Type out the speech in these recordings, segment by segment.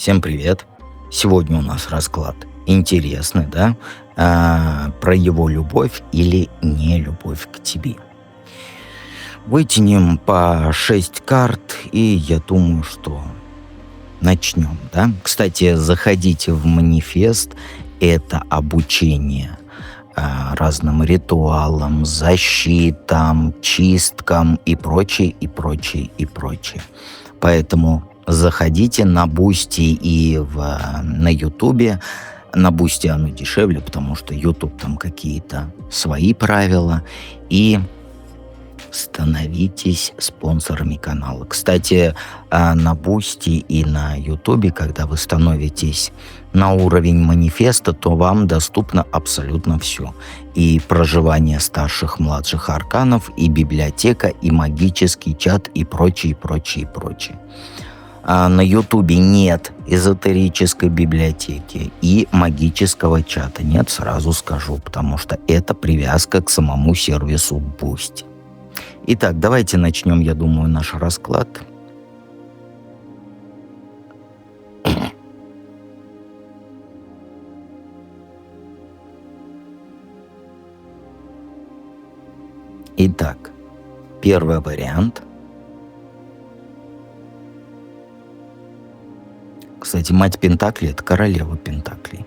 Всем привет! Сегодня у нас расклад интересный, да? Про его любовь или не любовь к тебе. Вытянем по 6 карт, и я думаю, что начнем, да? Кстати, заходите в манифест. Это обучение разным ритуалам, защитам, чисткам и прочее, и прочее, и прочее. Поэтому заходите на Бусти и на Ютубе. На Бусти оно дешевле, потому что Ютуб там какие-то свои правила. И становитесь спонсорами канала. Кстати, на Бусти и на Ютубе, когда вы становитесь на уровень манифеста, то вам доступно абсолютно все. И проживание старших, младших арканов, и библиотека, и магический чат, и прочее, прочее, прочее. На Ютубе нет эзотерической библиотеки и магического чата. Нет, сразу скажу, потому что это привязка к самому сервису Boosty. Итак, давайте начнем, я думаю, наш расклад. Итак, первый вариант. Кстати, мать Пентаклей — это королева Пентаклей.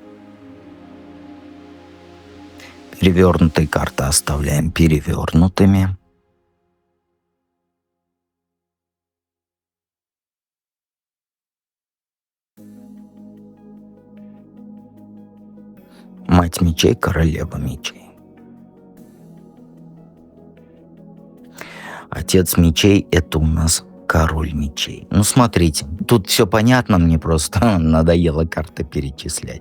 Перевернутые карты оставляем перевернутыми. Мать мечей, королева мечей. Отец мечей — это у нас король мечей. Ну, смотрите, тут все понятно, мне просто надоело карты перечислять.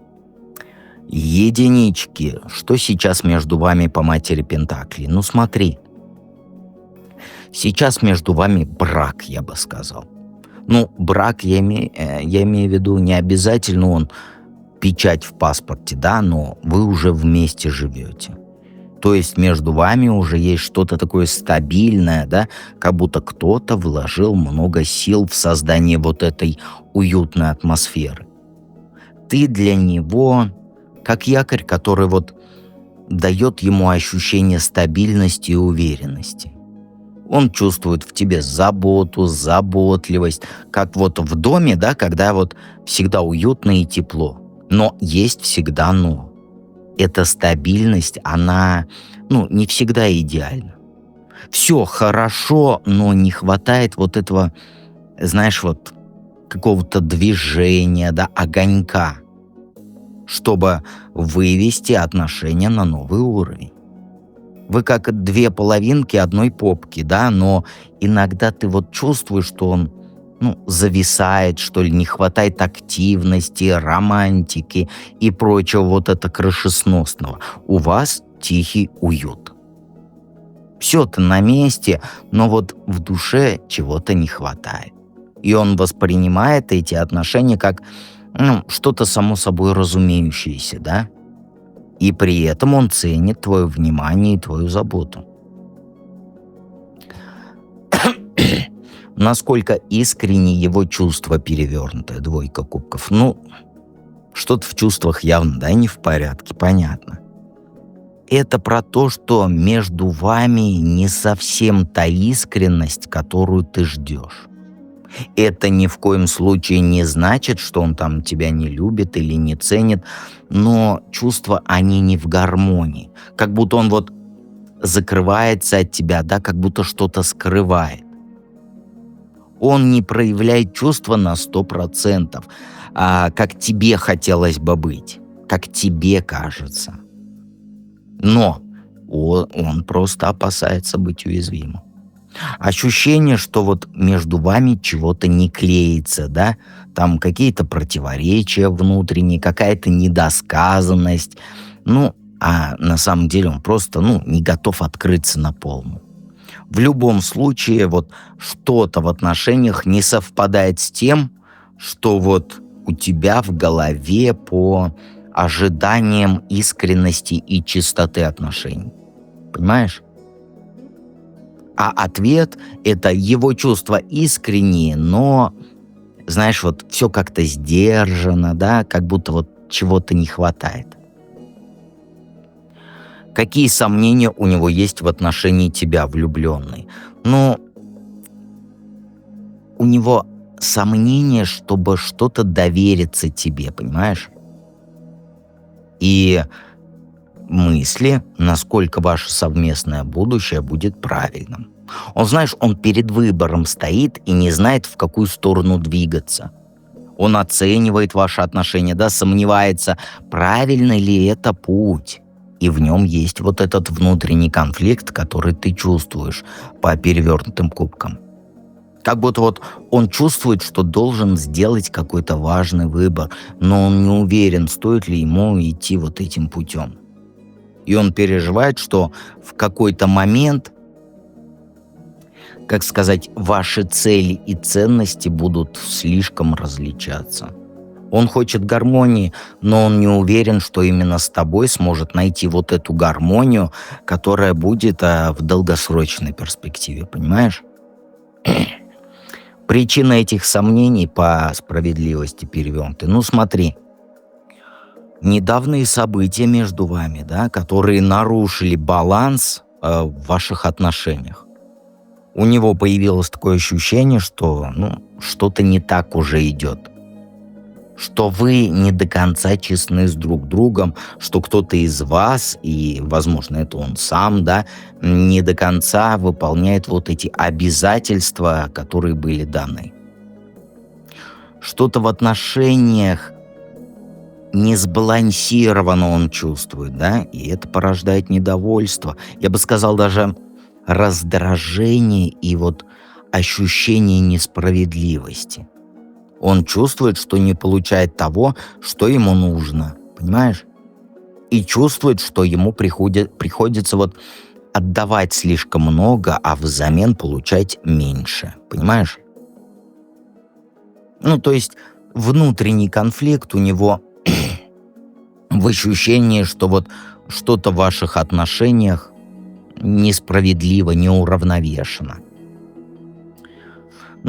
Единички. Что сейчас между вами по матери Пентаклей? Ну, смотри. Сейчас между вами брак, я бы сказал. Ну, брак, я имею в виду, не обязательно он печать в паспорте, да, но вы уже вместе живете. То есть между вами уже есть что-то такое стабильное, да, как будто кто-то вложил много сил в создание вот этой уютной атмосферы. Ты для него как якорь, который вот дает ему ощущение стабильности и уверенности. Он чувствует в тебе заботу, заботливость, как вот в доме, да, когда вот всегда уютно и тепло. Но есть всегда но. Эта стабильность, она, не всегда идеальна. Все хорошо, но не хватает вот этого, знаешь, вот какого-то движения, да, огонька, чтобы вывести отношения на новый уровень. Вы как две половинки одной попки, да, но иногда ты вот чувствуешь, что он, зависает, что ли, не хватает активности, романтики и прочего вот это крышесносного. У вас тихий уют. Все-то на месте, но вот в душе чего-то не хватает. И он воспринимает эти отношения как что-то само собой разумеющееся, да? И при этом он ценит твое внимание и твою заботу. Насколько искренне его чувство перевернутое, двойка кубков. Что-то в чувствах явно, да, не в порядке, понятно. Это про то, что между вами не совсем та искренность, которую ты ждешь. Это ни в коем случае не значит, что он там тебя не любит или не ценит, но чувства, они не в гармонии. Как будто он вот закрывается от тебя, да, как будто что-то скрывает. Он не проявляет чувства на 100%, как тебе хотелось бы быть, как тебе кажется. Но он просто опасается быть уязвимым. Ощущение, что вот между вами чего-то не клеится, да, там какие-то противоречия внутренние, какая-то недосказанность, а на самом деле он просто, не готов открыться на полную. В любом случае, вот что-то в отношениях не совпадает с тем, что вот у тебя в голове по ожиданиям искренности и чистоты отношений. Понимаешь? А ответ — это его чувства искренние, но знаешь, вот все как-то сдержано, да, как будто вот чего-то не хватает. Какие сомнения у него есть в отношении тебя, влюбленный? Ну, у него сомнения, чтобы что-то довериться тебе, понимаешь? И мысли, насколько ваше совместное будущее будет правильным. Он, знаешь, он перед выбором стоит и не знает, в какую сторону двигаться. Он оценивает ваши отношения, да, сомневается, правильный ли это путь. И в нем есть вот этот внутренний конфликт, который ты чувствуешь по перевернутым кубкам. Как будто вот он чувствует, что должен сделать какой-то важный выбор, но он не уверен, стоит ли ему идти вот этим путем. И он переживает, что в какой-то момент, как сказать, ваши цели и ценности будут слишком различаться. Он хочет гармонии, но он не уверен, что именно с тобой сможет найти вот эту гармонию, которая будет в долгосрочной перспективе, понимаешь? Причина этих сомнений по справедливости перевернуты. Ну смотри, недавние события между вами, да, которые нарушили баланс в ваших отношениях. У него появилось такое ощущение, что что-то не так уже идет. Что вы не до конца честны с друг другом, что кто-то из вас, и, возможно, это он сам, да, не до конца выполняет вот эти обязательства, которые были даны. Что-то в отношениях не сбалансированно он чувствует, да, и это порождает недовольство. Я бы сказал, даже раздражение и вот ощущение несправедливости. Он чувствует, что не получает того, что ему нужно, понимаешь? И чувствует, что ему приходится вот отдавать слишком много, а взамен получать меньше, понимаешь? То есть внутренний конфликт у него в ощущении, что вот что-то в ваших отношениях несправедливо, неуравновешено.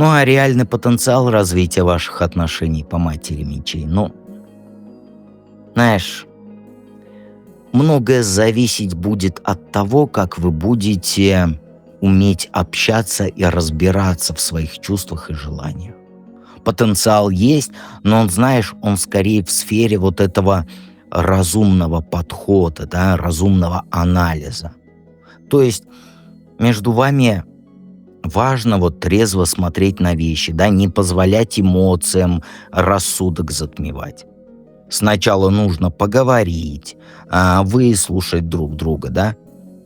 А реальный потенциал развития ваших отношений по матери мечей, знаешь, многое зависеть будет от того, как вы будете уметь общаться и разбираться в своих чувствах и желаниях. Потенциал есть, но он, знаешь, он скорее в сфере вот этого разумного подхода, да, разумного анализа. То есть между вами важно вот трезво смотреть на вещи, да, не позволять эмоциям рассудок затмевать. Сначала нужно поговорить, выслушать друг друга, да,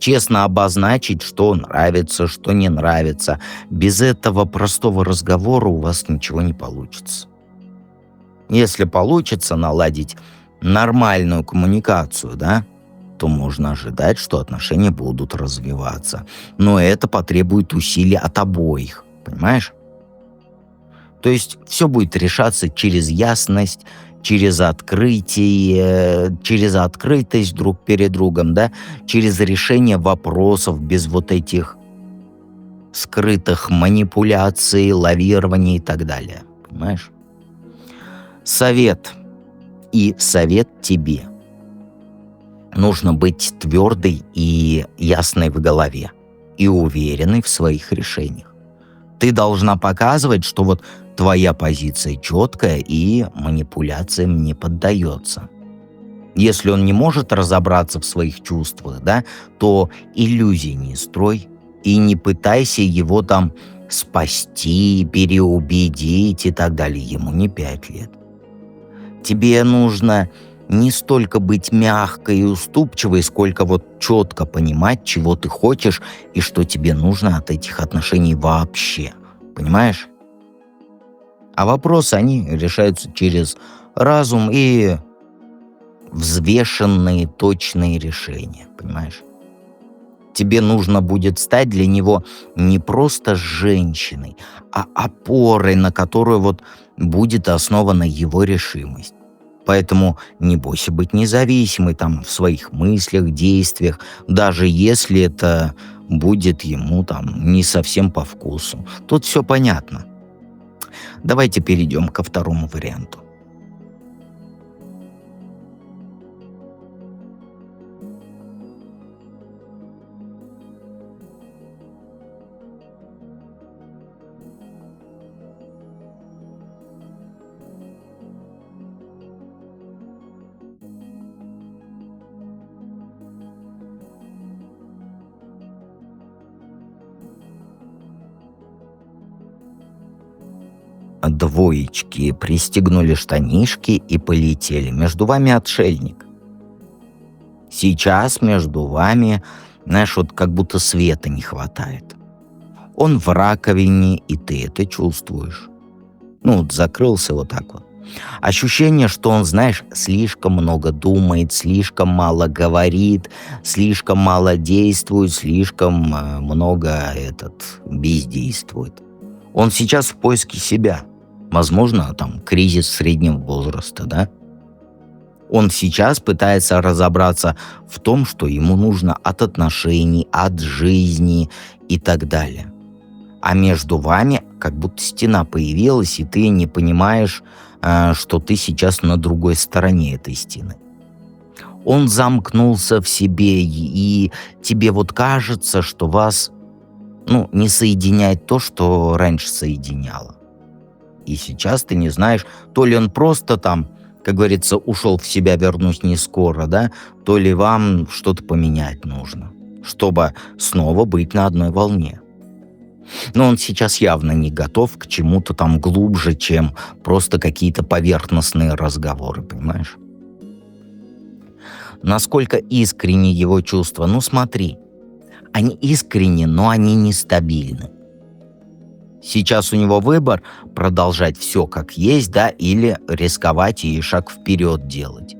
честно обозначить, что нравится, что не нравится. Без этого простого разговора у вас ничего не получится. Если получится наладить нормальную коммуникацию, да, то можно ожидать, что отношения будут развиваться. Но это потребует усилий от обоих, понимаешь? То есть все будет решаться через ясность, через открытие, через открытость друг перед другом, да, через решение вопросов без вот этих скрытых манипуляций, лавирования и так далее, понимаешь? Совет тебе. Нужно быть твердой и ясной в голове и уверенной в своих решениях. Ты должна показывать, что вот твоя позиция четкая и манипуляциям не поддается. Если он не может разобраться в своих чувствах, да, то иллюзий не строй и не пытайся его там спасти, переубедить и так далее. Ему не 5 лет. Тебе нужно не столько быть мягкой и уступчивой, сколько вот четко понимать, чего ты хочешь и что тебе нужно от этих отношений вообще. Понимаешь? А вопросы, они решаются через разум и взвешенные, точные решения. Понимаешь? Тебе нужно будет стать для него не просто женщиной, а опорой, на которую вот будет основана его решимость. Поэтому не бойся быть независимой там в своих мыслях, действиях, даже если это будет ему там не совсем по вкусу. Тут все понятно. Давайте перейдем ко второму варианту. Двоечки пристегнули штанишки и полетели. Между вами отшельник. Сейчас между вами, знаешь, вот как будто света не хватает. Он в раковине, и ты это чувствуешь. Ну, вот закрылся вот так вот. Ощущение, что он, знаешь, слишком много думает, слишком мало говорит, слишком мало действует, слишком много бездействует. Он сейчас в поиске себя. Возможно, там кризис среднего возраста, да? Он сейчас пытается разобраться в том, что ему нужно от отношений, от жизни и так далее. А между вами как будто стена появилась, и ты не понимаешь, что ты сейчас на другой стороне этой стены. Он замкнулся в себе, и тебе вот кажется, что вас, не соединяет то, что раньше соединяло. И сейчас ты не знаешь, то ли он просто там, как говорится, ушел в себя, вернусь не скоро, да, то ли вам что-то поменять нужно, чтобы снова быть на одной волне. Но он сейчас явно не готов к чему-то там глубже, чем просто какие-то поверхностные разговоры, понимаешь? Насколько искренни его чувства? Смотри, они искренни, но они нестабильны. Сейчас у него выбор продолжать все как есть, да, или рисковать и шаг вперед делать.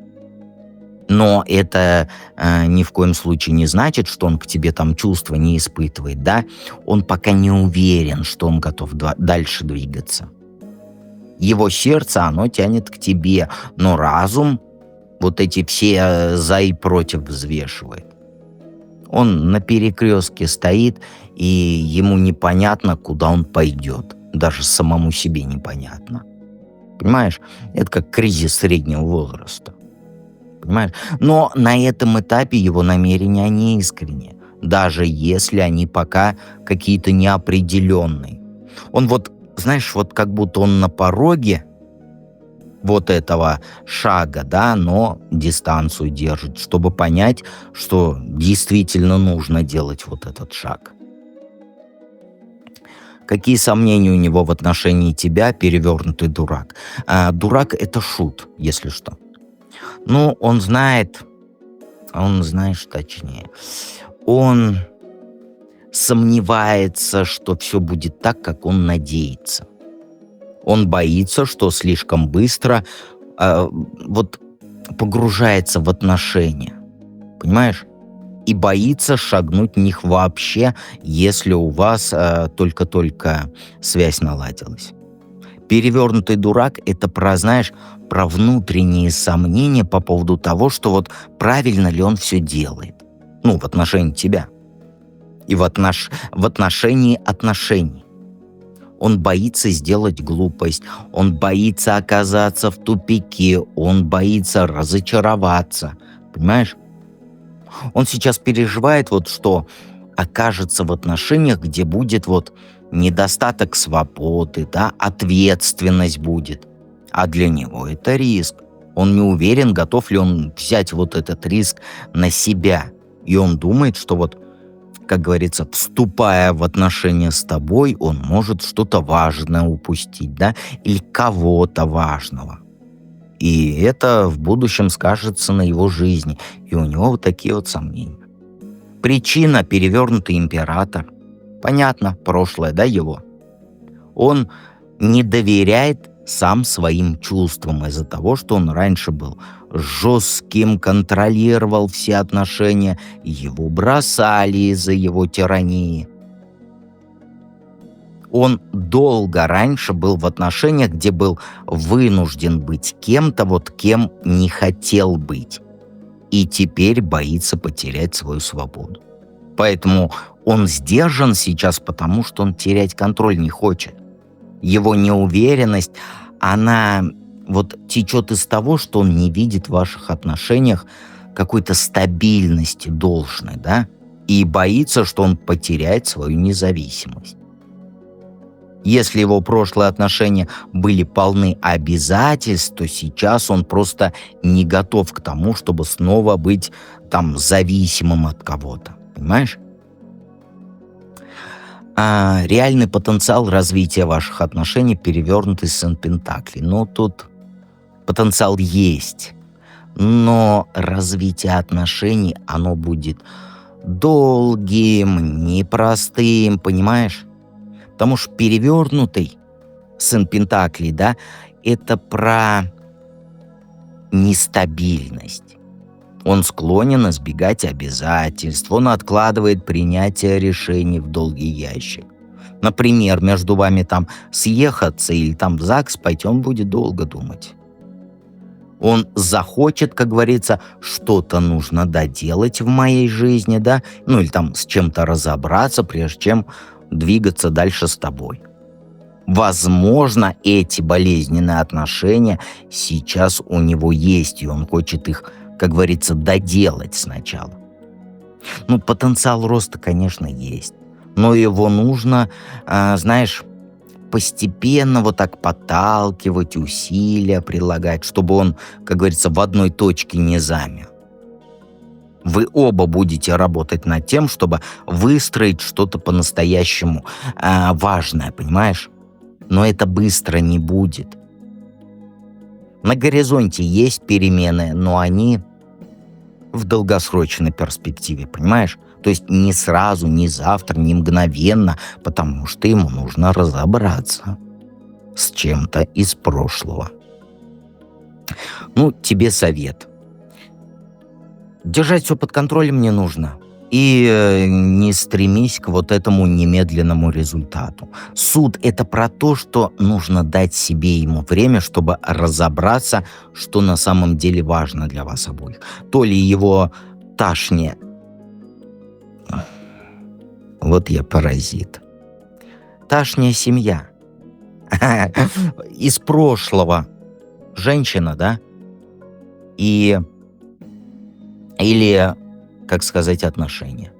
Но это ни в коем случае не значит, что он к тебе там чувства не испытывает, да? Он пока не уверен, что он готов дальше двигаться. Его сердце, оно тянет к тебе, но разум вот эти все за и против взвешивает. Он на перекрестке стоит, и ему непонятно, куда он пойдет. Даже самому себе непонятно. Понимаешь? Это как кризис среднего возраста. Понимаешь? Но на этом этапе его намерения не искренние, даже если они пока какие-то неопределенные. Он знаешь, как будто он на пороге вот этого шага, да, но дистанцию держит, чтобы понять, что действительно нужно делать вот этот шаг. Какие сомнения у него в отношении тебя, перевернутый дурак? Дурак — это шут, если что. Он знает, знаешь, точнее, он сомневается, что все будет так, как он надеется. Он боится, что слишком быстро погружается в отношения. Понимаешь? И боится шагнуть в них вообще, если у вас только-только связь наладилась. Перевернутый дурак — это про внутренние сомнения по поводу того, что правильно ли он все делает. В отношении тебя. И в отношении отношений. Он боится сделать глупость, он боится оказаться в тупике, он боится разочароваться. Понимаешь? Он сейчас переживает, что окажется в отношениях, где будет недостаток свободы, да, ответственность будет. А для него это риск. Он не уверен, готов ли он взять этот риск на себя. И он думает, что как говорится, вступая в отношения с тобой, он может что-то важное упустить, да, или кого-то важного. И это в будущем скажется на его жизни. И у него такие сомнения. Причина — перевернутый император. Понятно, прошлое, да, его. Он не доверяет сам своим чувствам из-за того, что он раньше был жестким, контролировал все отношения, его бросали из-за его тирании. Он долго раньше был в отношениях, где был вынужден быть кем-то, кем не хотел быть. И теперь боится потерять свою свободу. Поэтому он сдержан сейчас, потому что он терять контроль не хочет. Его неуверенность, она вот течет из того, что он не видит в ваших отношениях какой-то стабильности должной, да, и боится, что он потеряет свою независимость. Если его прошлые отношения были полны обязательств, то сейчас он просто не готов к тому, чтобы снова быть там зависимым от кого-то. Понимаешь? А реальный потенциал развития ваших отношений перевернутый сын Пентаклей. Ну, тут потенциал есть, но развитие отношений, оно будет долгим, непростым, понимаешь? Потому что перевернутый сын Пентаклей, да, это про нестабильность. Он склонен избегать обязательств, он откладывает принятие решений в долгий ящик. Например, между вами там съехаться или там в ЗАГС пойти, он будет долго думать. Он захочет, как говорится, что-то нужно доделать в моей жизни, да, ну или там с чем-то разобраться, прежде чем двигаться дальше с тобой. Возможно, эти болезненные отношения сейчас у него есть, и он хочет их, как говорится, доделать сначала. Ну, потенциал роста, конечно, есть, но его нужно, знаешь, постепенно вот так подталкивать, усилия прилагать, чтобы он, как говорится, в одной точке не замер. Вы оба будете работать над тем, чтобы выстроить что-то по-настоящему важное, понимаешь? Но это быстро не будет. На горизонте есть перемены, но они в долгосрочной перспективе, понимаешь? То есть не сразу, не завтра, не мгновенно, потому что ему нужно разобраться с чем-то из прошлого. Ну, тебе совет. Держать все под контролем не нужно. И не стремись к вот этому немедленному результату. Суд — это про то, что нужно дать себе и ему время, чтобы разобраться, что на самом деле важно для вас обоих. То ли его ташни... Вот я паразит. Ташняя семья. Из прошлого. Женщина, да? Или, как сказать, отношения.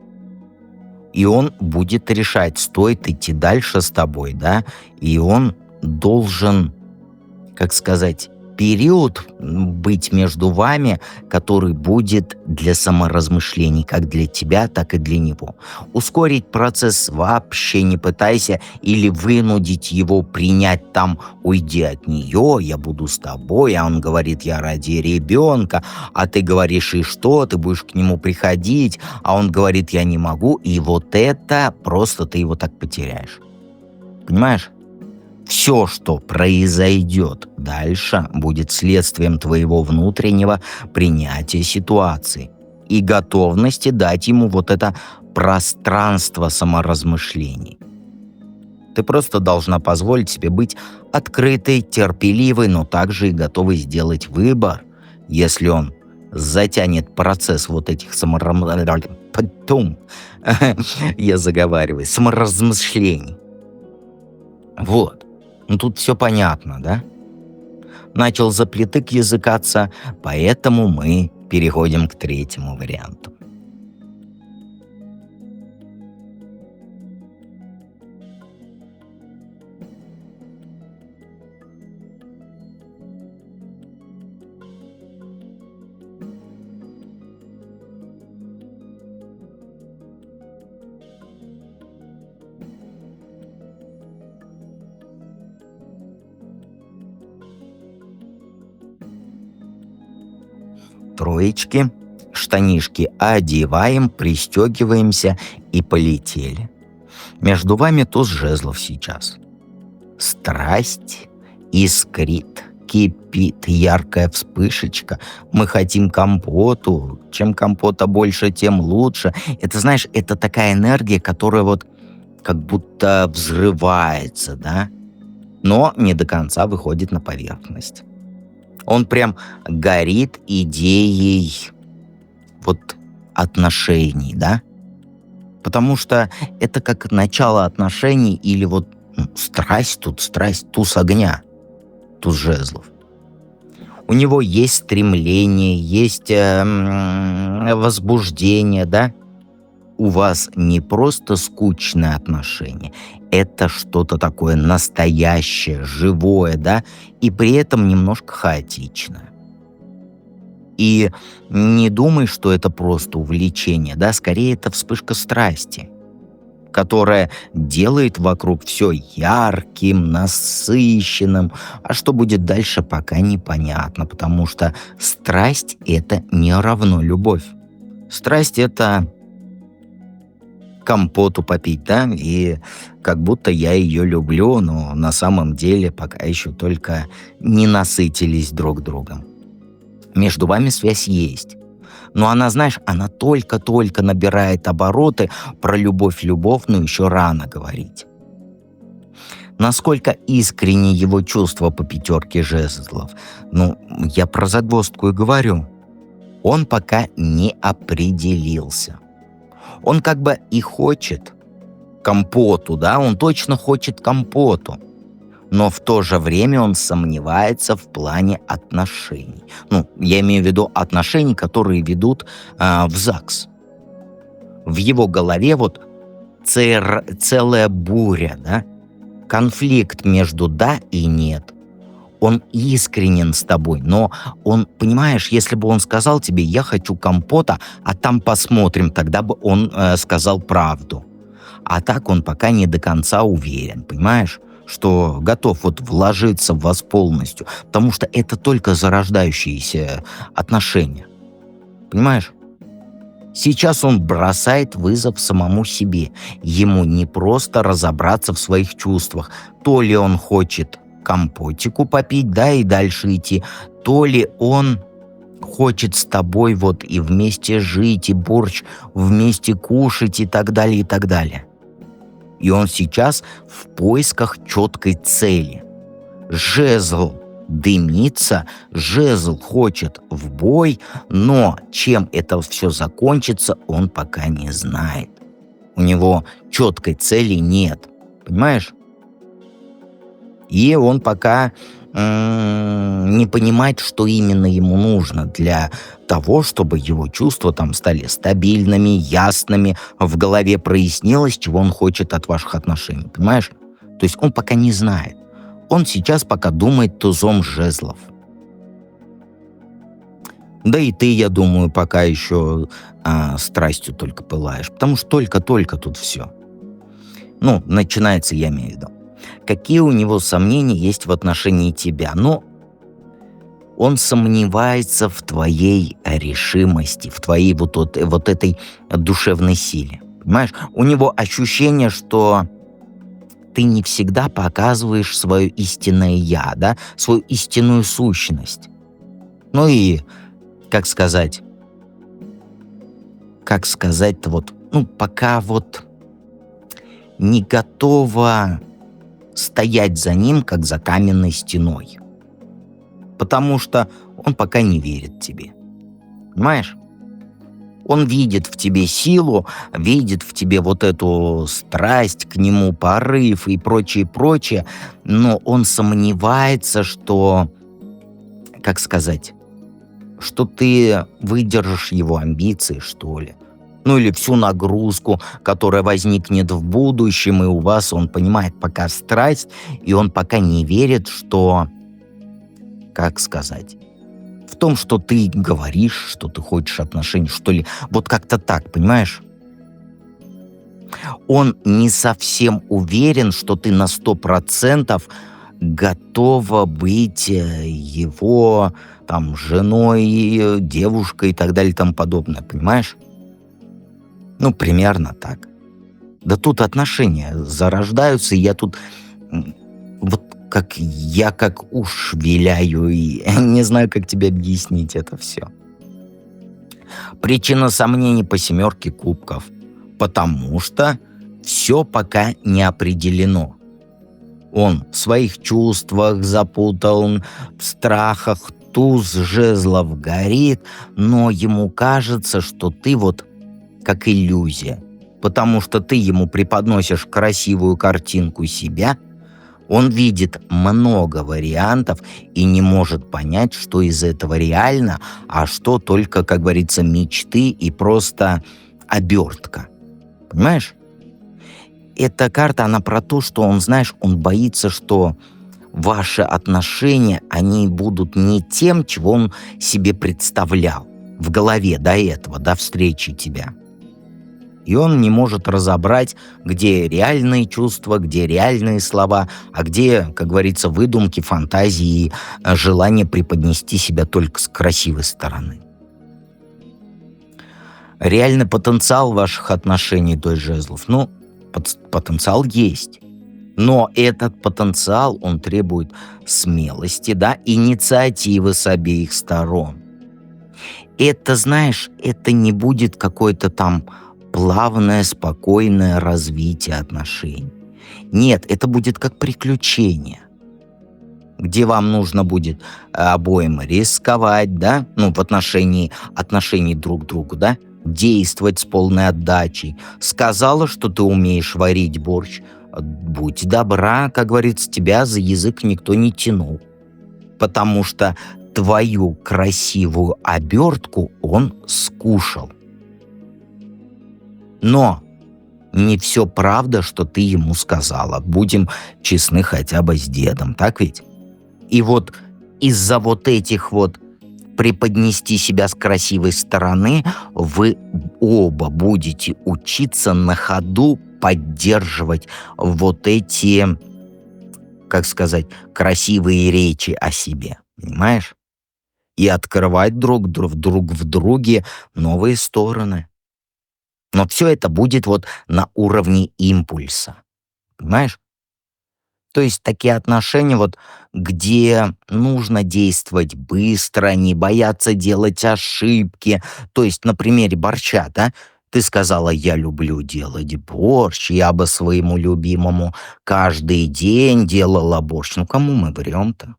И он будет решать, стоит идти дальше с тобой, да? И он должен, как сказать, период быть между вами, который будет для саморазмышлений, как для тебя, так и для него. Ускорить процесс вообще не пытайся или вынудить его принять там: уйди от нее, я буду с тобой, а он говорит: я ради ребенка, а ты говоришь: и что, ты будешь к нему приходить, а он говорит: я не могу, и вот это просто ты его так потеряешь. Понимаешь? Все, что произойдет дальше, будет следствием твоего внутреннего принятия ситуации и готовности дать ему вот это пространство саморазмышлений. Ты просто должна позволить себе быть открытой, терпеливой, но также и готовой сделать выбор, если он затянет процесс вот этих саморазмышлений. Вот. Ну, тут все понятно, да? Начал заплетык языкаться, поэтому мы переходим к третьему варианту. Троечки, штанишки одеваем, пристегиваемся и полетели. Между вами туз жезлов сейчас. Страсть искрит, кипит, яркая вспышечка. Мы хотим компоту. Чем компота больше, тем лучше. Это, знаешь, это такая энергия, которая вот как будто взрывается, да? Но не до конца выходит на поверхность. Он прям горит идеей вот отношений, да? Потому что это как начало отношений или вот Страсть, туз огня, туз жезлов. У него есть стремление, есть возбуждение, да? У вас не просто скучное отношение, это что-то такое настоящее, живое, да? И при этом немножко хаотичное. И не думай, что это просто увлечение, да? Скорее, это вспышка страсти, которая делает вокруг все ярким, насыщенным. А что будет дальше, пока непонятно, потому что страсть — это не равно любовь. Страсть — это компоту попить, да, и как будто я ее люблю, но на самом деле пока еще только не насытились друг другом. Между вами связь есть. Но она, знаешь, она только-только набирает обороты. Про любовь любовную еще рано говорить. Насколько искренне его чувства по пятерке жезлов? Я про загвоздку и говорю. Он пока не определился. Он как бы и хочет компоту, да, он точно хочет компоту. Но в то же время он сомневается в плане отношений. Я имею в виду отношений, которые ведут в ЗАГС. В его голове целая буря, да? Конфликт между «да» и «нет». Он искренен с тобой, но он, понимаешь, если бы он сказал тебе «я хочу компота», а там посмотрим, тогда бы он сказал правду. А так он пока не до конца уверен, понимаешь? Что готов вложиться в вас полностью, потому что это только зарождающиеся отношения. Понимаешь? Сейчас он бросает вызов самому себе. Ему не просто разобраться в своих чувствах. То ли он хочет компотику попить, да, и дальше идти, то ли он хочет с тобой и вместе жить, и борщ вместе кушать, и так далее, и так далее. И он сейчас в поисках четкой цели. Жезл дымится, жезл хочет в бой, но чем это все закончится, он пока не знает. У него четкой цели нет, понимаешь? И он пока не понимает, что именно ему нужно для того, чтобы его чувства стали стабильными, ясными, в голове прояснилось, чего он хочет от ваших отношений, понимаешь? То есть он пока не знает. Он сейчас пока думает тузом жезлов. Да и ты, я думаю, пока еще страстью только пылаешь, потому что только-только тут все. Начинается, я имею в виду. Какие у него сомнения есть в отношении тебя? Он сомневается в твоей решимости, в твоей этой душевной силе. Понимаешь? У него ощущение, что ты не всегда показываешь свое истинное «я», да? Свою истинную сущность. И, как сказать-то пока не готова стоять за ним, как за каменной стеной. Потому что он пока не верит тебе. Понимаешь? Он видит в тебе силу, видит в тебе эту страсть к нему, порыв и прочее, но он сомневается, что ты выдержишь его амбиции, что ли. Или всю нагрузку, которая возникнет в будущем, и у вас, он понимает пока страсть, и он пока не верит, что, в том, что ты говоришь, что ты хочешь отношений, что ли. Как-то так, понимаешь? Он не совсем уверен, что ты на 100% готова быть его женой, девушкой и так далее и тому подобное, понимаешь? Примерно так. Да тут отношения зарождаются, и я тут как уж виляю, и не знаю, как тебе объяснить это все. Причина сомнений по 7 кубков. Потому что все пока не определено. Он в своих чувствах запутан, в страхах, туз жезлов горит, но ему кажется, что ты как иллюзия. потому что ты ему преподносишь красивую картинку себя, он видит много вариантов и не может понять, что из этого реально, а что только, как говорится, мечты и просто обертка. Понимаешь? Эта карта, она про то, что он, знаешь, он боится, что ваши отношения, они будут не тем, чего он себе представлял в голове до этого, до встречи тебя. И он не может разобрать, где реальные чувства, где реальные слова, а где, как говорится, выдумки, фантазии и желание преподнести себя только с красивой стороны. Реальный потенциал ваших отношений, то есть жезлов, потенциал есть. Но этот потенциал, он требует смелости, да, инициативы с обеих сторон. Это, знаешь, это не будет какое-то там плавное, спокойное развитие отношений. Нет, это будет как приключение, где вам нужно будет обоим рисковать, да, в отношении друг к другу, да, действовать с полной отдачей. Сказала, что ты умеешь варить борщ, будь добра, как говорится, тебя за язык никто не тянул, потому что твою красивую обертку он скушал. Но не все правда, что ты ему сказала. Будем честны хотя бы с дедом, так ведь? И вот из-за вот этих вот преподнести себя с красивой стороны вы оба будете учиться на ходу поддерживать вот эти, как сказать, красивые речи о себе. Понимаешь? И открывать друг в друге новые стороны. Но все это будет вот на уровне импульса. Понимаешь? То есть такие отношения, вот, где нужно действовать быстро, не бояться делать ошибки. То есть на примере борща, да? Ты сказала, я люблю делать борщ, я бы своему любимому каждый день делала борщ. Ну, кому мы врем-то?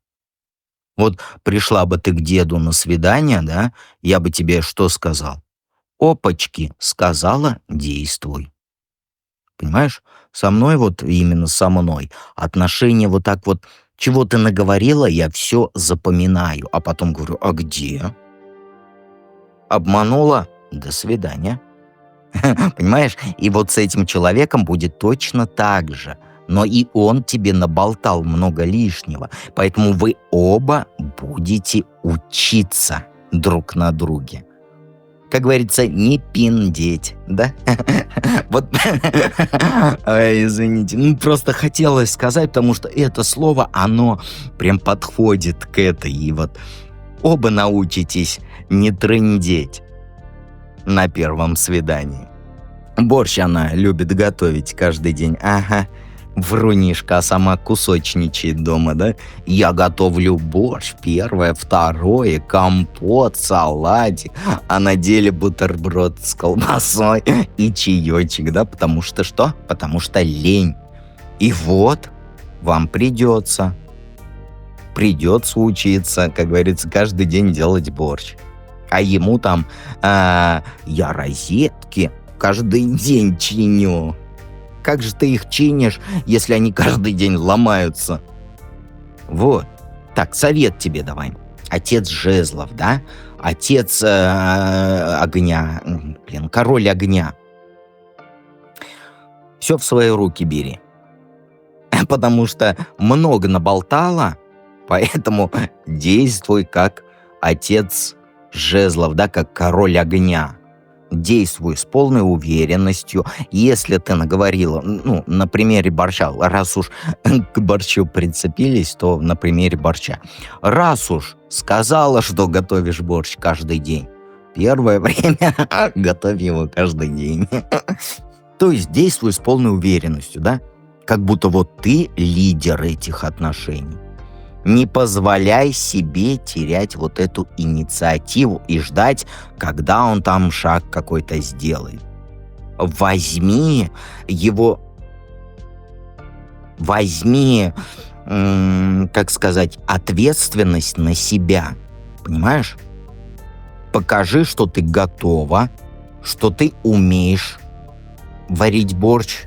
Вот пришла бы ты к деду на свидание, да? Я бы тебе что сказал? Опачки, сказала, действуй. Понимаешь? Со мной вот, именно со мной, отношения вот так вот, чего ты наговорила, я все запоминаю, а потом говорю, а где? Обманула? До свидания. Понимаешь? И вот с этим человеком будет точно так же. Но и он тебе наболтал много лишнего. Поэтому вы оба будете учиться друг на друге. Как говорится, не пиндеть, да? Вот, извините, просто хотелось сказать, потому что это слово, оно прям подходит к этой. И вот оба научитесь не трындеть на первом свидании. Борщ она любит готовить каждый день. Ага, врунишка, а сама кусочничает дома, да? Я готовлю борщ, первое, второе, компот, салатик, а на деле бутерброд с колбасой и чаечек, да? Потому что что? Потому что лень. И вот вам придется учиться, как говорится, каждый день делать борщ. А ему там, я розетки каждый день чиню. Как же ты их чинишь, если они каждый день ломаются? Вот. Так, совет тебе давай. Отец жезлов, да? Отец огня. Король огня. Все в свои руки бери. Потому что много наболтала, поэтому действуй как отец жезлов, да, как король огня. Действуй с полной уверенностью. Если ты наговорила, на примере борща, раз уж к борщу прицепились, то на примере борща. Раз уж сказала, что готовишь борщ каждый день, первое время готовь его каждый день. То есть действуй с полной уверенностью, да? Как будто вот ты лидер этих отношений. Не позволяй себе терять вот эту инициативу и ждать, когда он там шаг какой-то сделает. Возьми, как сказать, ответственность на себя. Понимаешь? Покажи, что ты готова, что ты умеешь варить борщ.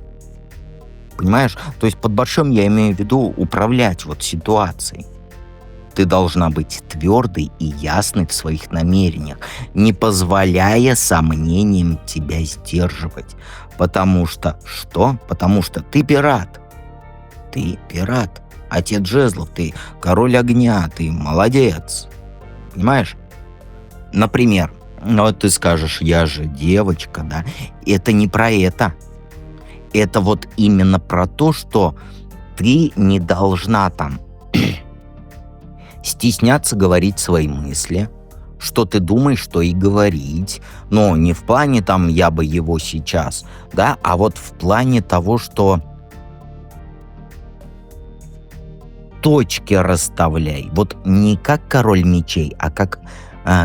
Понимаешь? То есть под борщом я имею в виду управлять вот ситуацией. Ты должна быть твердой и ясной в своих намерениях, не позволяя сомнениям тебя сдерживать. Потому что что? Потому что ты пират. Ты пират. Отец жезлов, ты король огня, ты молодец. Понимаешь? Например, ну ты скажешь, я же девочка, да? Это не про это. Это вот именно про то, что ты не должна там стесняться говорить свои мысли, что ты думаешь, что и говорить. Но не в плане там «я бы его сейчас», да, а вот в плане того, что точки расставляй. Вот не как король мечей, а как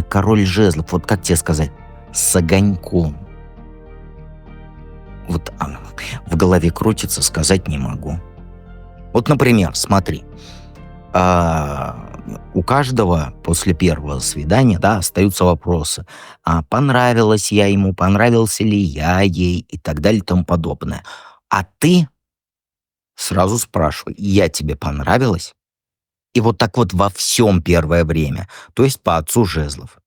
король жезлов. Вот как тебе сказать? С огоньком. Вот в голове крутится, сказать не могу. Вот, например, смотри. У каждого после первого свидания, да, остаются вопросы. Понравилась я ему, понравился ли я ей и так далее и тому подобное. А ты сразу спрашивай, я тебе понравилась? И вот так вот во всем первое время. То есть по отцу жезлов.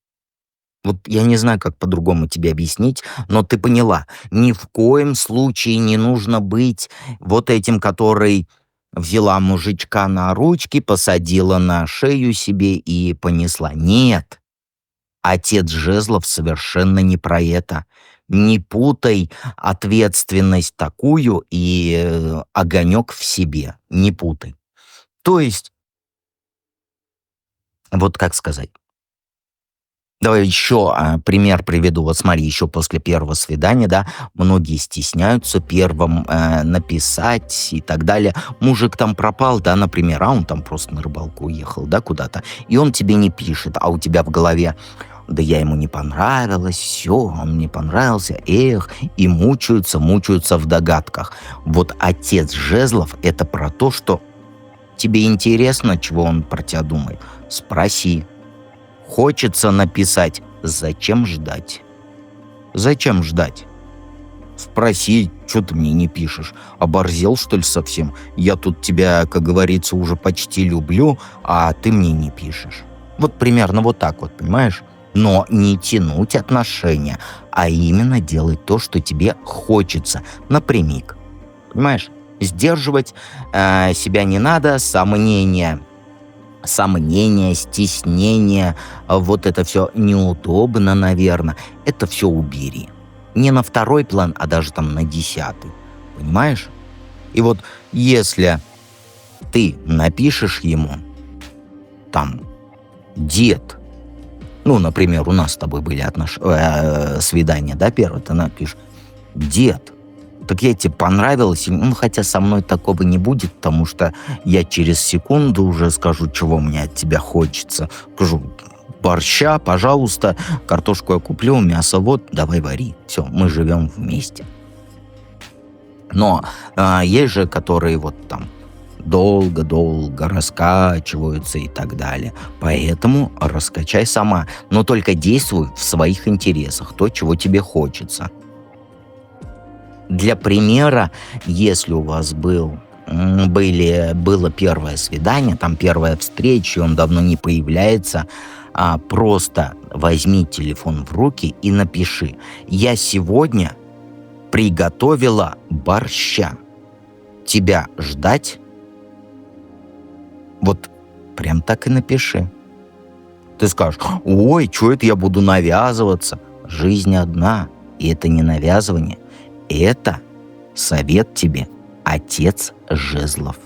Вот я не знаю, как по-другому тебе объяснить, но ты поняла. Ни в коем случае не нужно быть вот этим, который взяла мужичка на ручки, посадила на шею себе и понесла. Нет. Отец жезлов совершенно не про это. Не путай ответственность такую и огонек в себе. Не путай. То есть, вот как сказать. Давай еще пример приведу. Вот смотри, еще после первого свидания, да, многие стесняются первым написать и так далее. Мужик там пропал, да, например, а он там просто на рыбалку уехал, да, куда-то. И он тебе не пишет, а у тебя в голове: да я ему не понравилась, все, он мне понравился, эх, и мучаются в догадках. Вот отец жезлов — это про то, что тебе интересно, чего он про тебя думает. Спроси. Хочется написать, зачем ждать? Зачем ждать? Спроси, что ты мне не пишешь? Оборзел, что ли, совсем? Я тут тебя, как говорится, уже почти люблю, а ты мне не пишешь. Вот примерно вот так вот, понимаешь? Но не тянуть отношения, а именно делать то, что тебе хочется, напрямик. Понимаешь? Сдерживать себя не надо, сомнения, стеснение, вот это все неудобно, наверное, это все убери. Не на второй план, а даже там на 10-й. Понимаешь? И вот если ты напишешь ему там «дед», ну, например, у нас с тобой были свидания, да, первое, ты напишешь «дед, так я тебе понравилась, ну, хотя со мной такого не будет, потому что я через секунду уже скажу, чего мне от тебя хочется. Скажу: борща, пожалуйста, картошку я куплю, мясо вот, давай вари. Все, мы живем вместе. Но есть же, которые вот там долго-долго раскачиваются и так далее. Поэтому раскачай сама, но только действуй в своих интересах, то, чего тебе хочется. Для примера, если у вас было первое свидание, там первая встреча, и он давно не появляется, просто возьми телефон в руки и напиши: «Я сегодня приготовила борща. Тебя ждать?» Вот прям так и напиши. Ты скажешь: «Ой, что это я буду навязываться?» Жизнь одна, и это не навязывание. Это совет тебе отец жезлов.